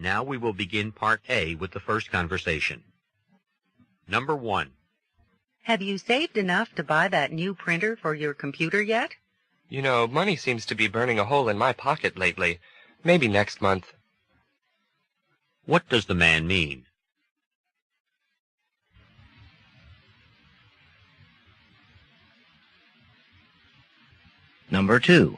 Now we will begin Part A with the first conversation. Number 1. Have you saved enough to buy that new printer for your computer yet? You know, money seems to be burning a hole in my pocket lately. Maybe next month. What does the man mean? Number 2.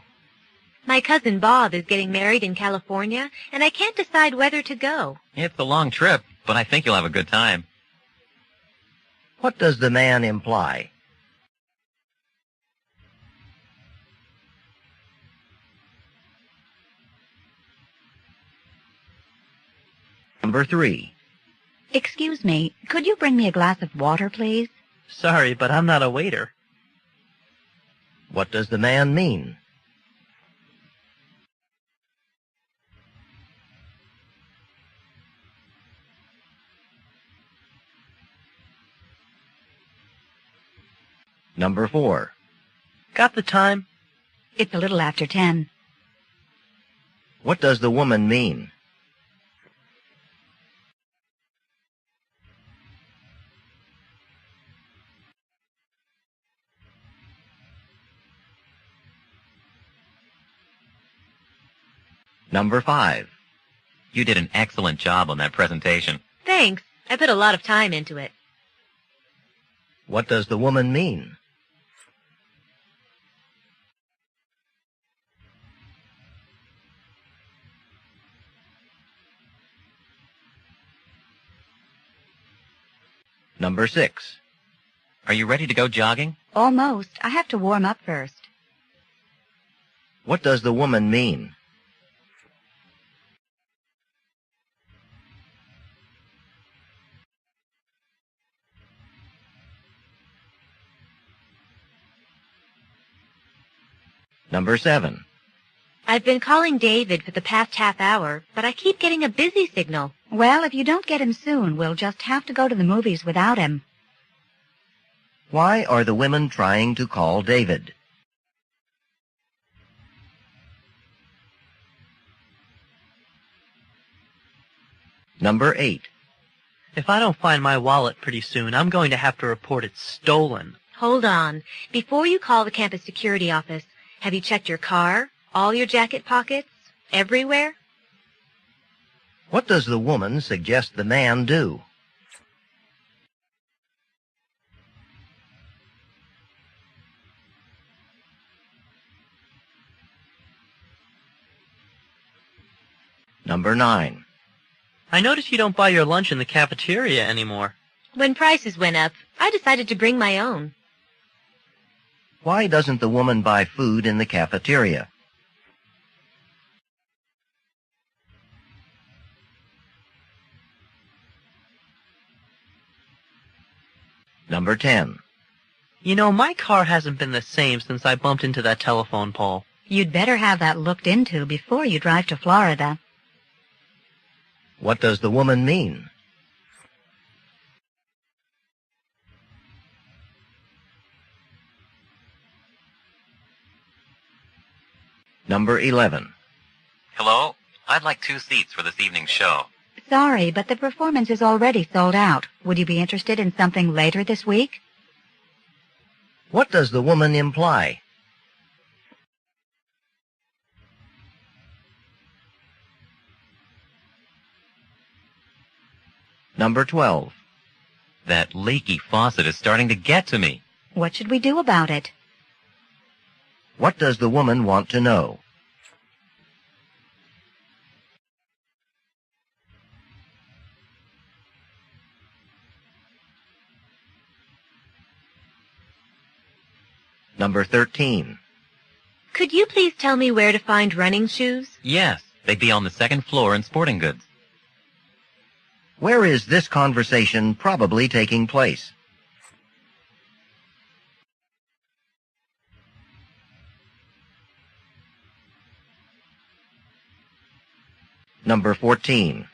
My cousin Bob is getting married in California, and I can't decide whether to go. It's a long trip, but I think you'll have a good time. What does the man imply? Number 3. Excuse me, could you bring me a glass of water, please? Sorry, but I'm not a waiter. What does the man mean? Number 4. Got the time? It's a little after 10. What does the woman mean? Number 5. You did an excellent job on that presentation. Thanks. I put a lot of time into it. What does the woman mean? Number 6. Are you ready to go jogging? Almost. I have to warm up first. What does the woman mean? Number 7. I've been calling David for the past half hour, but I keep getting a busy signal. Well, if you don't get him soon, we'll just have to go to the movies without him. Why are the women trying to call David? Number 8. If I don't find my wallet pretty soon, I'm going to have to report it stolen. Hold on. Before you call the campus security office, have you checked your car, all your jacket pockets, everywhere? What does the woman suggest the man do? Number 9. I notice you don't buy your lunch in the cafeteria anymore. When prices went up, I decided to bring my own. Why doesn't the woman buy food in the cafeteria? Number 10. You know, my car hasn't been the same since I bumped into that telephone pole. You'd better have that looked into before you drive to Florida. What does the woman mean? Number 11. Hello? I'd like 2 seats for this evening's show. Sorry, but the performance is already sold out. Would you be interested in something later this week? What does the woman imply? Number 12. That leaky faucet is starting to get to me. What should we do about it? What does the woman want to know? Number 13. Could you please tell me where to find running shoes? Yes, they'd be on the 2nd floor in sporting goods. Where is this conversation probably taking place? Number 14.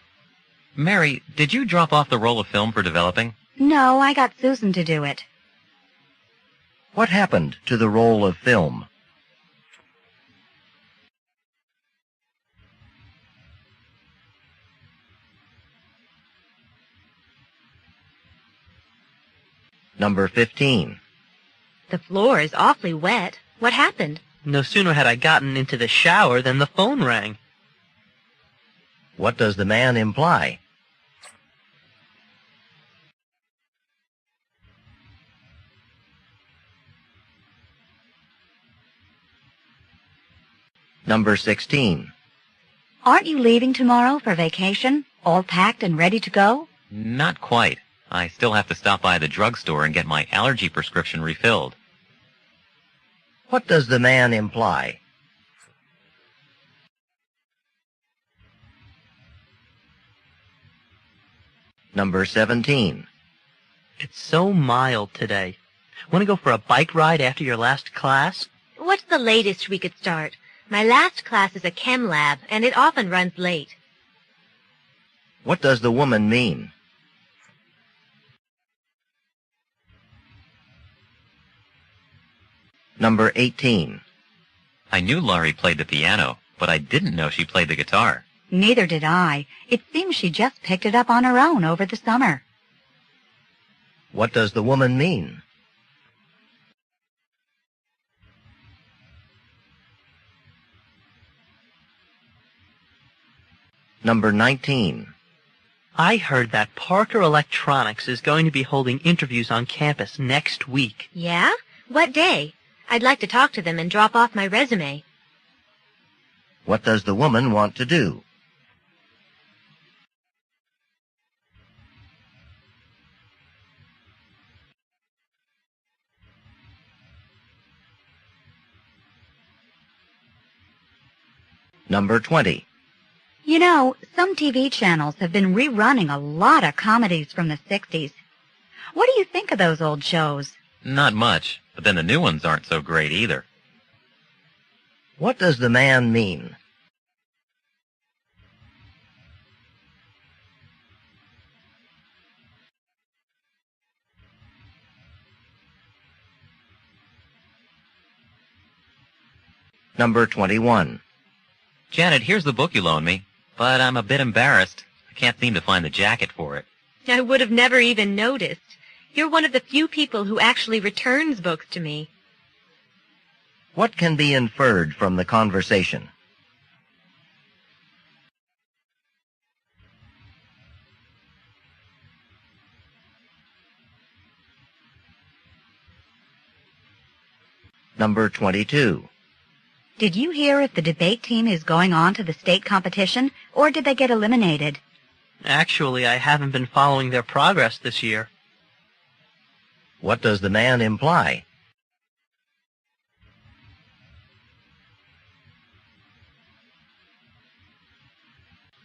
Mary, did you drop off the roll of film for developing? No, I got Susan to do it. What happened to the roll of film? Number 15. The floor is awfully wet. What happened? No sooner had I gotten into the shower than the phone rang. What does the man imply? Number 16. Aren't you leaving tomorrow for vacation? All packed and ready to go? Not quite. I still have to stop by the drugstore and get my allergy prescription refilled. What does the man imply? Number 17. It's so mild today. Want to go for a bike ride after your last class? What's the latest we could start? My last class is a chem lab, and it often runs late. What does the woman mean? Number 18. I knew Laurie played the piano, but I didn't know she played the guitar. Neither did I. It seems she just picked it up on her own over the summer. What does the woman mean? Number 19. I heard that Parker Electronics is going to be holding interviews on campus next week. Yeah? What day? I'd like to talk to them and drop off my resume. What does the woman want to do? Number 20. You know, some TV channels have been rerunning a lot of comedies from the 60s. What do you think of those old shows? Not much, but then the new ones aren't so great either. What does the man mean? Number 21. Janet, here's the book you loaned me, but I'm a bit embarrassed. I can't seem to find the jacket for it. I would have never even noticed. You're one of the few people who actually returns books to me. What can be inferred from the conversation? Number 22. Did you hear if the debate team is going on to the state competition, or did they get eliminated? Actually, I haven't been following their progress this year. What does the man imply?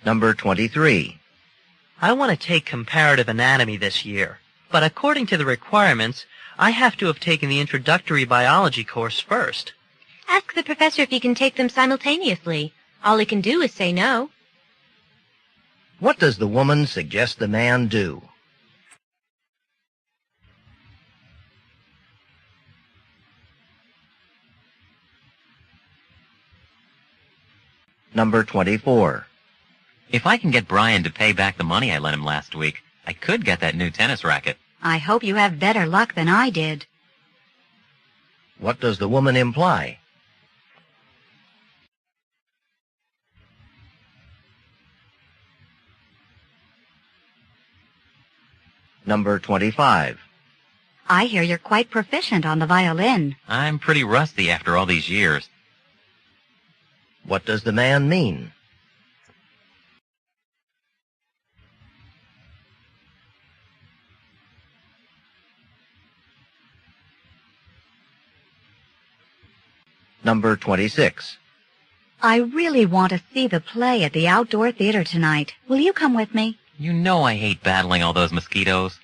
Number 23. I want to take comparative anatomy this year, but according to the requirements, I have to have taken the introductory biology course first. Ask the professor if he can take them simultaneously. All he can do is say no. What does the woman suggest the man do? Number 24. If I can get Brian to pay back the money I lent him last week, I could get that new tennis racket. I hope you have better luck than I did. What does the woman imply? Number 25. I hear you're quite proficient on the violin. I'm pretty rusty after all these years. What does the man mean? Number 26. I really want to see the play at the outdoor theater tonight. Will you come with me? You know I hate battling all those mosquitoes.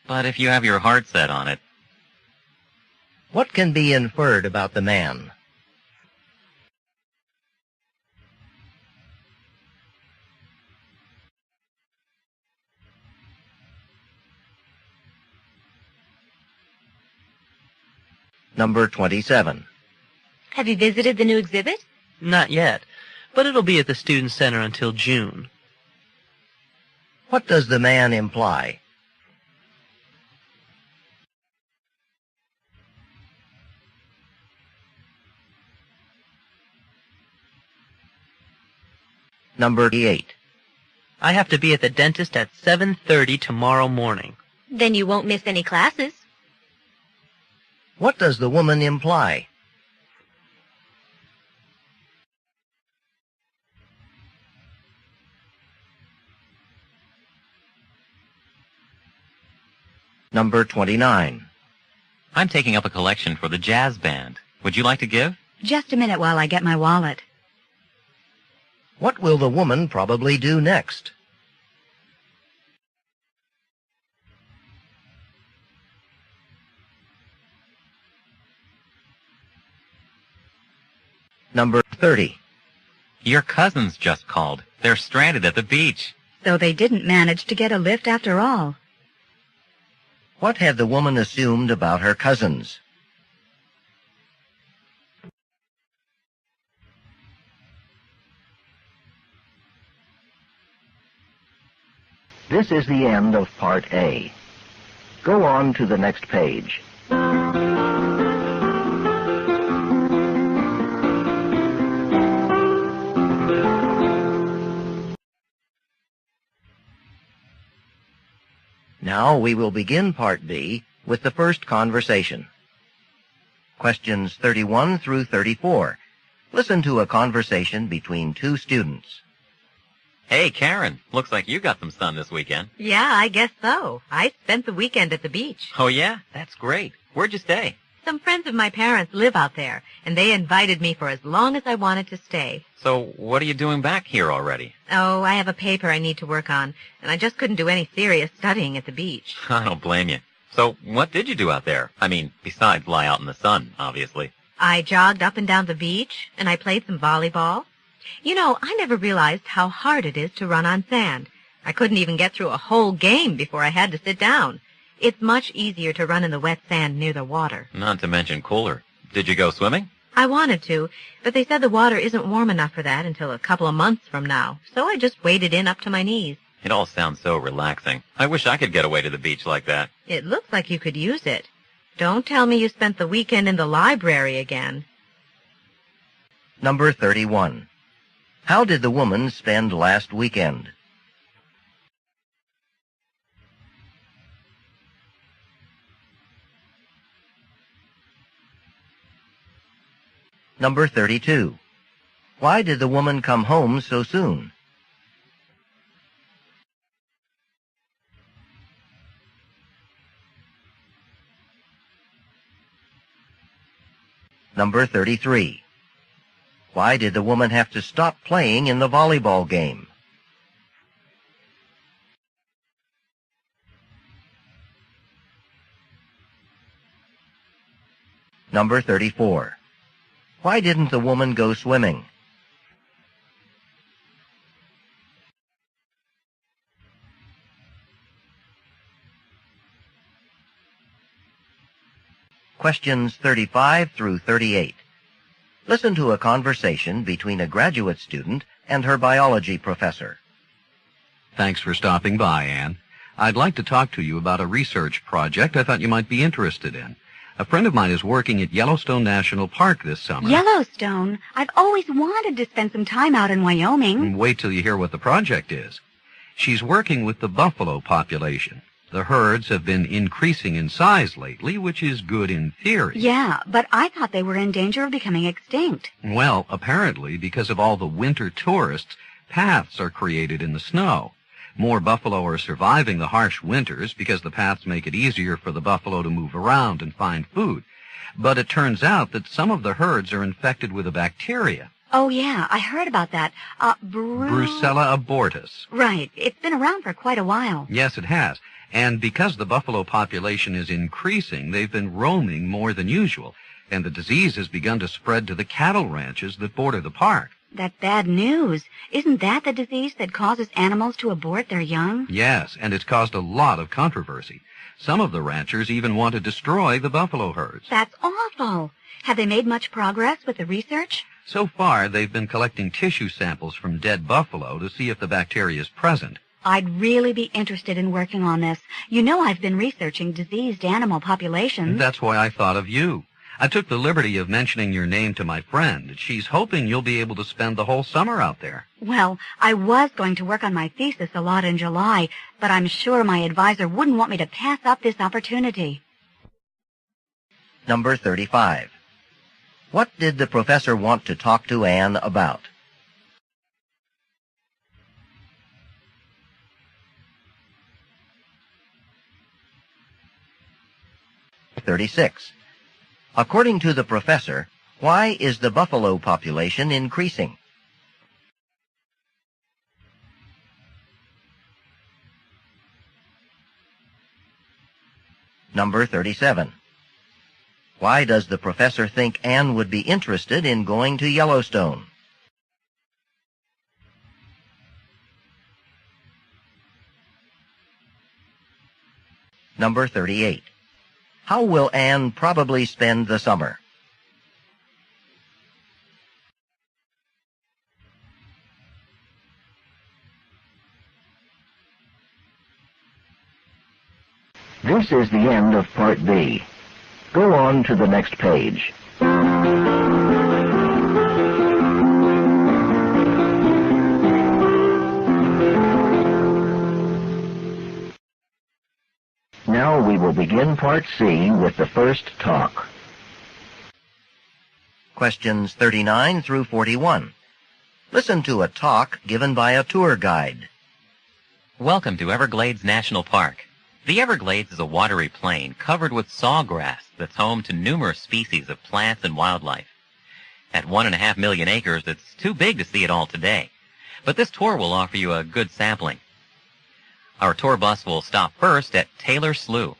But if you have your heart set on it. What can be inferred about the man? Number 27. Have you visited the new exhibit? Not yet, but it'll be at the Student Center until June. What does the man imply? Number 8. I have to be at the dentist at 7:30 tomorrow morning. Then you won't miss any classes. What does the woman imply? Number 29. I'm taking up a collection for the jazz band. Would you like to give? Just a minute while I get my wallet. What will the woman probably do next? Number 30. Your cousins just called. They're stranded at the beach. So they didn't manage to get a lift after all. What had the woman assumed about her cousins? This is the end of Part A. Go on to the next page. Now we will begin Part B with the first conversation. Questions 31 through 34. Listen to a conversation between two students. Hey, Karen. Looks like you got some sun this weekend. Yeah, I guess so. I spent the weekend at the beach. Oh, yeah? That's great. Where'd you stay? Some friends of my parents live out there, and they invited me for as long as I wanted to stay. So what are you doing back here already? Oh, I have a paper I need to work on, and I just couldn't do any serious studying at the beach. I don't blame you. So what did you do out there? I mean, besides lie out in the sun, obviously. I jogged up and down the beach, and I played some volleyball. You know, I never realized how hard it is to run on sand. I couldn't even get through a whole game before I had to sit down. It's much easier to run in the wet sand near the water. Not to mention cooler. Did you go swimming? I wanted to, but they said the water isn't warm enough for that until a couple of months from now, so I just waded in up to my knees. It all sounds so relaxing. I wish I could get away to the beach like that. It looks like you could use it. Don't tell me you spent the weekend in the library again. Number 31. How did the woman spend last weekend? Number 32. Why did the woman come home so soon? Number 33. Why did the woman have to stop playing in the volleyball game? Number 34. Why didn't the woman go swimming? Questions 35 through 38. Listen to a conversation between a graduate student and her biology professor. Thanks for stopping by, Anne. I'd like to talk to you about a research project I thought you might be interested in. A friend of mine is working at Yellowstone National Park this summer. Yellowstone? I've always wanted to spend some time out in Wyoming. Wait till you hear what the project is. She's working with the buffalo population. The herds have been increasing in size lately, which is good in theory. Yeah, but I thought they were in danger of becoming extinct. Well, apparently, because of all the winter tourists, paths are created in the snow. More buffalo are surviving the harsh winters because the paths make it easier for the buffalo to move around and find food. But it turns out that some of the herds are infected with a bacteria. Oh, yeah, I heard about that. Brucella abortus. Right. It's been around for quite a while. Yes, it has. And because the buffalo population is increasing, they've been roaming more than usual, and the disease has begun to spread to the cattle ranches that border the park. That's bad news. Isn't that the disease that causes animals to abort their young? Yes, and it's caused a lot of controversy. Some of the ranchers even want to destroy the buffalo herds. That's awful. Have they made much progress with the research? So far, they've been collecting tissue samples from dead buffalo to see if the bacteria is present. I'd really be interested in working on this. You know I've been researching diseased animal populations. That's why I thought of you. I took the liberty of mentioning your name to my friend. She's hoping you'll be able to spend the whole summer out there. Well, I was going to work on my thesis a lot in July, but I'm sure my advisor wouldn't want me to pass up this opportunity. Number 35. What did the professor want to talk to Anne about? Number 36. According to the professor, why is the buffalo population increasing? Number 37. Why does the professor think Anne would be interested in going to Yellowstone? Number 38. How will Anne probably spend the summer? This is the end of Part B. Go on to the next page. Now we will begin Part C with the first talk. Questions 39 through 41. Listen to a talk given by a tour guide. Welcome to Everglades National Park. The Everglades is a watery plain covered with sawgrass that's home to numerous species of plants and wildlife. At 1.5 million acres, it's too big to see it all today. But this tour will offer you a good sampling. Our tour bus will stop first at Taylor Slough.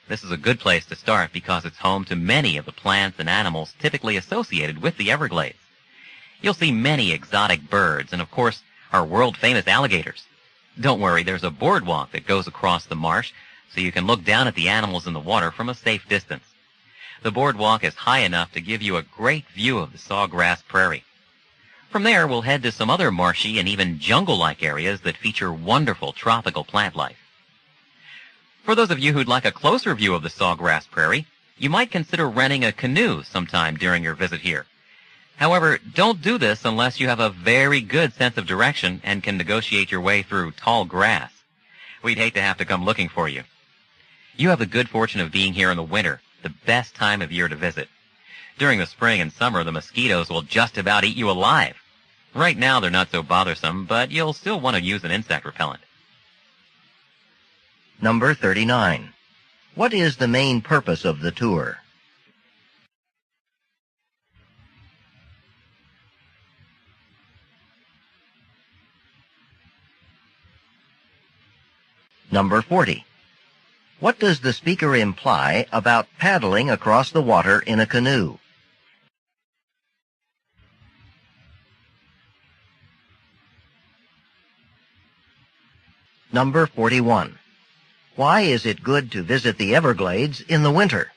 This is a good place to start because it's home to many of the plants and animals typically associated with the Everglades. You'll see many exotic birds and, of course, our world-famous alligators. Don't worry, there's a boardwalk that goes across the marsh, so you can look down at the animals in the water from a safe distance. The boardwalk is high enough to give you a great view of the sawgrass prairie. From there, we'll head to some other marshy and even jungle-like areas that feature wonderful tropical plant life. For those of you who'd like a closer view of the sawgrass prairie, you might consider renting a canoe sometime during your visit here. However, don't do this unless you have a very good sense of direction and can negotiate your way through tall grass. We'd hate to have to come looking for you. You have the good fortune of being here in the winter, the best time of year to visit. During the spring and summer, the mosquitoes will just about eat you alive. Right now, they're not so bothersome, but you'll still want to use an insect repellent. Number 39. What is the main purpose of the tour? Number 40. What does the speaker imply about paddling across the water in a canoe? Number 41. Why is it good to visit the Everglades in the winter?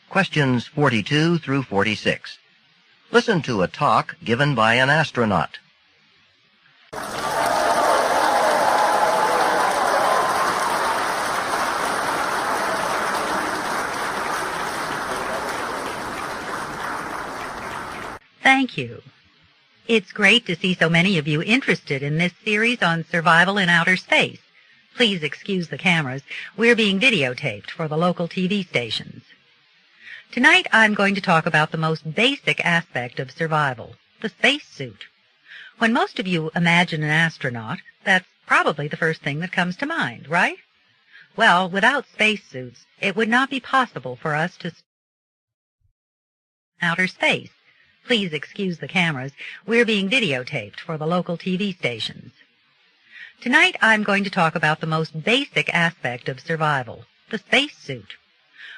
Questions 42 through 46. Listen to a talk given by an astronaut. Thank you. It's great to see so many of you interested in this series on survival in outer space. Please excuse the cameras. We're being videotaped for the local TV stations. Tonight I'm going to talk about the most basic aspect of survival, the spacesuit. When most of you imagine an astronaut, that's probably the first thing that comes to mind, right? Well, without spacesuits, it would not be possible for us to outer space. Please excuse the cameras. We're being videotaped for the local TV stations. Tonight I'm going to talk about the most basic aspect of survival, the spacesuit.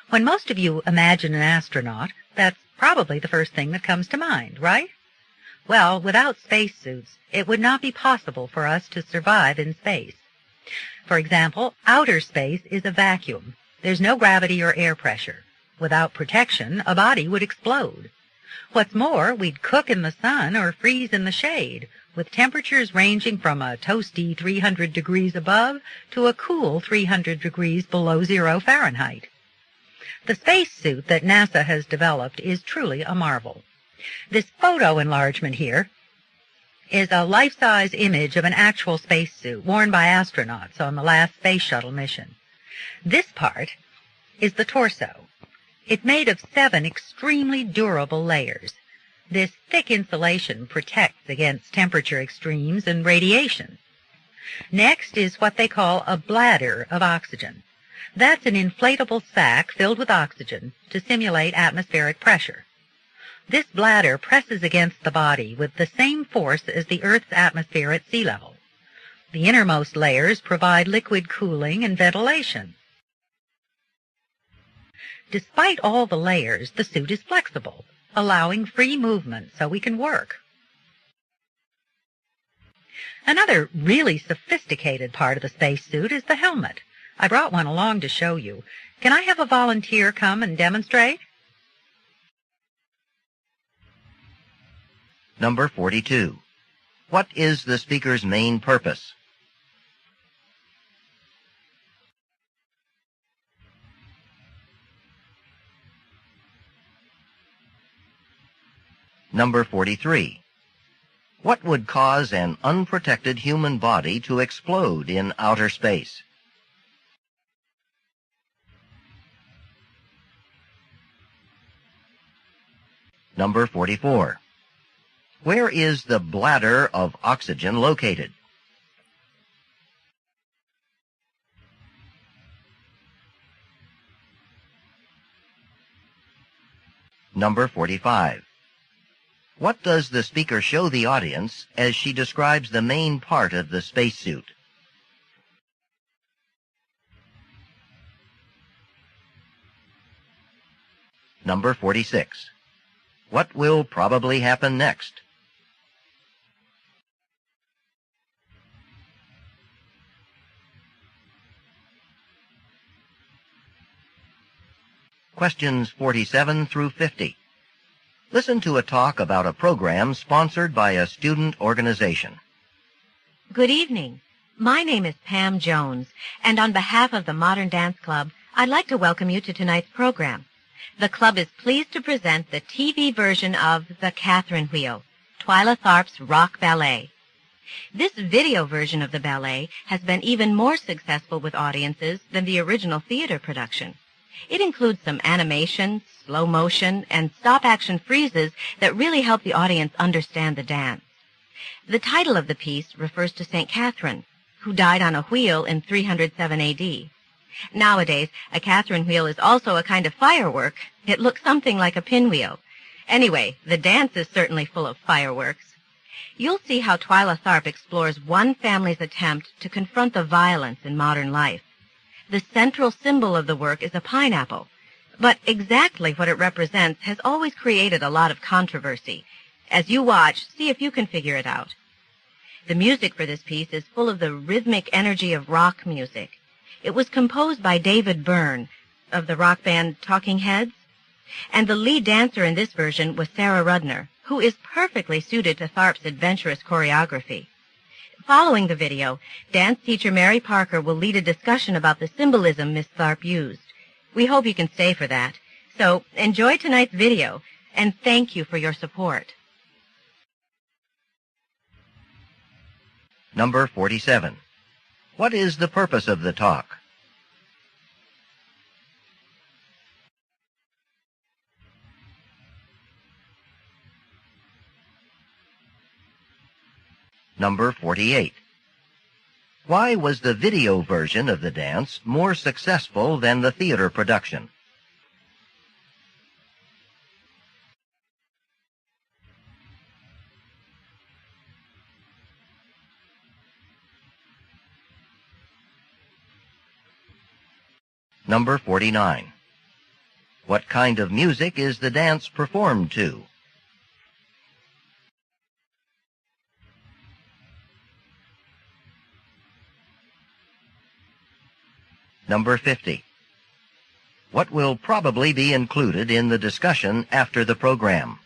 When most of you imagine an astronaut, that's probably the first thing that comes to mind, right? Well, without spacesuits, it would not be possible for us to survive in space. For example, outer space is a vacuum. There's no gravity or air pressure. Without protection, a body would explode. What's more, we'd cook in the sun or freeze in the shade, with temperatures ranging from a toasty 300 degrees above to a cool 300 degrees below 0 Fahrenheit. The spacesuit that NASA has developed is truly a marvel. This photo enlargement here is a life-size image of an actual spacesuit worn by astronauts on the last space shuttle mission. This part is the torso. It's made of 7 extremely durable layers. This thick insulation protects against temperature extremes and radiation. Next is what they call a bladder of oxygen. That's an inflatable sac filled with oxygen to simulate atmospheric pressure. This bladder presses against the body with the same force as the Earth's atmosphere at sea level. The innermost layers provide liquid cooling and ventilation. Despite all the layers, the suit is flexible, allowing free movement so we can work. Another really sophisticated part of the spacesuit is the helmet. I brought one along to show you. Can I have a volunteer come and demonstrate? Number 42. What is the speaker's main purpose? Number 43. What would cause an unprotected human body to explode in outer space? Number 44. Where is the bladder of oxygen located? Number 45. What does the speaker show the audience as she describes the main part of the spacesuit? Number 46. What will probably happen next? Questions 47 through 50. Listen to a talk about a program sponsored by a student organization. Good evening. My name is Pam Jones, and on behalf of the Modern Dance Club, I'd like to welcome you to tonight's program. The club is pleased to present the TV version of The Catherine Wheel, Twyla Tharp's rock ballet. This video version of the ballet has been even more successful with audiences than the original theater production. It includes some animation, slow motion, and stop-action freezes that really help the audience understand the dance. The title of the piece refers to St. Catherine, who died on a wheel in 307 A.D. Nowadays, a Catherine wheel is also a kind of firework. It looks something like a pinwheel. Anyway, the dance is certainly full of fireworks. You'll see how Twyla Tharp explores one family's attempt to confront the violence in modern life. The central symbol of the work is a pineapple, but exactly what it represents has always created a lot of controversy. As you watch, see if you can figure it out. The music for this piece is full of the rhythmic energy of rock music. It was composed by David Byrne of the rock band Talking Heads, and the lead dancer in this version was Sarah Rudner, who is perfectly suited to Tharp's adventurous choreography. Following the video, dance teacher Mary Parker will lead a discussion about the symbolism Miss Tharp used. We hope you can stay for that. So enjoy tonight's video, and thank you for your support. Number 47. What is the purpose of the talk? Number 48. Why was the video version of the dance more successful than the theater production? Number 49. What kind of music is the dance performed to? Number 50. What will probably be included in the discussion after the program?